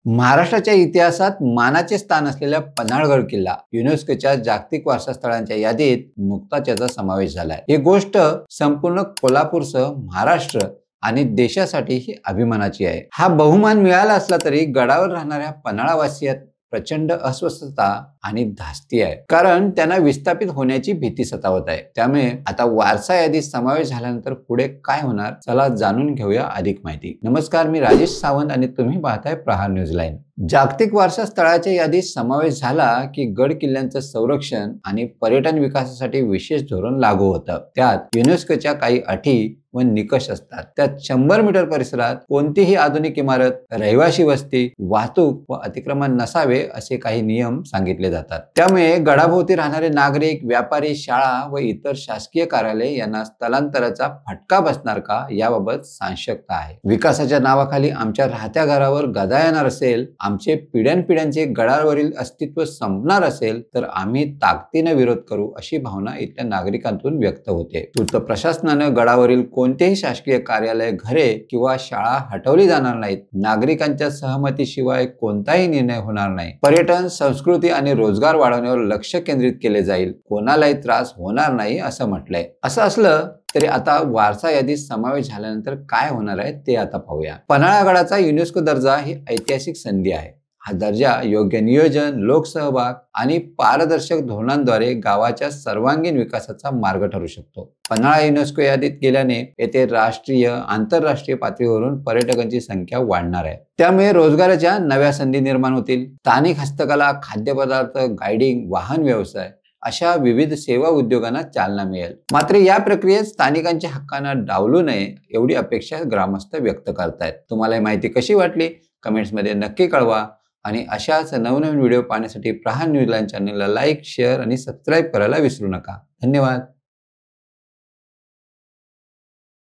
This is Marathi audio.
महाराष्ट्राच्या इतिहासात मानाचे स्थान असलेल्या पन्हाळगड किल्ला युनेस्कोच्या जागतिक वारसा स्थळांच्या यादीत नुकताच याचा समावेश झालाय। ही गोष्ट संपूर्ण कोल्हापूरसह महाराष्ट्र आणि देशासाठीही अभिमानाची आहे। हा बहुमान मिळाला असला तरी गडावर राहणाऱ्या पन्हाळावासियात प्रचंड अस्वस्थता आणि धास्ती आहे, कारण त्यांना विस्थापित होण्याची भीती सतावत आहे। त्यामुळे आता वारसा यादीत समावेश झाल्यानंतर पुढे काय होणार, चला जाणून घेऊया अधिक माहिती। नमस्कार, मी राजेश सावंत आणि तुम्ही पाहताय प्रहार न्यूज लाईन। जागतिक वारसा स्थळाच्या यादीत समावेश झाला की गड किल्ल्यांचं संरक्षण आणि पर्यटन विकासासाठी विशेष धोरण लागू होतं। त्यात युनेस्कोच्या काही अटी व निकष असतात। त्यात 100 मीटर परिसरात कोणतीही आधुनिक इमारत, रहिवासी वस्ती, वाहतूक व अतिक्रमण नसावे असे काही नियम सांगितले जातात। त्यामुळे गडाभोवती राहणारे नागरिक, व्यापारी, शाळा व इतर शासकीय कार्यालय यांना स्थलांतराचा फटका बसणार का याबाबत साशंकता आहे। विकासाच्या नावाखाली आमच्या राहत्या घरावर गदा येणार असेल, आमचे पिढ्यानपिढ्यांचे गडावरील अस्तित्व संपणार असेल तर आम्ही ताकदीने विरोध करू अशी भावना इथल्या नागरिकांतून व्यक्त होते। तूर्त प्रशासनाने गडावरील कोणतेही शासकीय कार्यालय, घरे किंवा शाळा हटवली जाणार नाहीत। नागरिकांच्या सहमतीशिवाय कोणताही निर्णय होणार नाही। पर्यटन, संस्कृती आणि रोजगार वाढवण्यावर लक्ष केंद्रित केले जाईल। कोणालाही त्रास होणार नाही असं म्हटलंय। असं असलं तरी आता वारसा यादीत समावेश झाल्यानंतर काय होणार आहे ते आता पाहूया। पन्हाळगडाचा युनेस्को दर्जा ही ऐतिहासिक संधी आहे। हा दर्जा योग्य नियोजन, लोकसहभाग आणि पारदर्शक धोरणांद्वारे गावाच्या सर्वांगीण विकासाचा मार्ग ठरू शकतो। पन्हाळा युनेस्को यादीत गेल्याने येथे राष्ट्रीय, आंतरराष्ट्रीय पातळीवरून पर्यटकांची संख्या वाढणार आहे। त्यामुळे रोजगाराच्या नव्या संधी निर्माण होतील। स्थानिक हस्तकला, खाद्यपदार्थ, गायडिंग, वाहन व्यवसाय अशा विविध सेवा उद्योगांना चालना मिळेल। मात्र या प्रक्रियेत स्थानिकांच्या हक्कांना डावलू नये एवढी अपेक्षा ग्रामस्थ व्यक्त करतायत। तुम्हाला ही माहिती कशी वाटली कमेंट्स मध्ये नक्की कळवा आणि अशाच नवनवीन व्हिडिओ पाहण्यासाठी प्रहार न्यूज लाईन चॅनलला लाईक, शेअर आणि सबस्क्राईब करायला विसरू नका। धन्यवाद।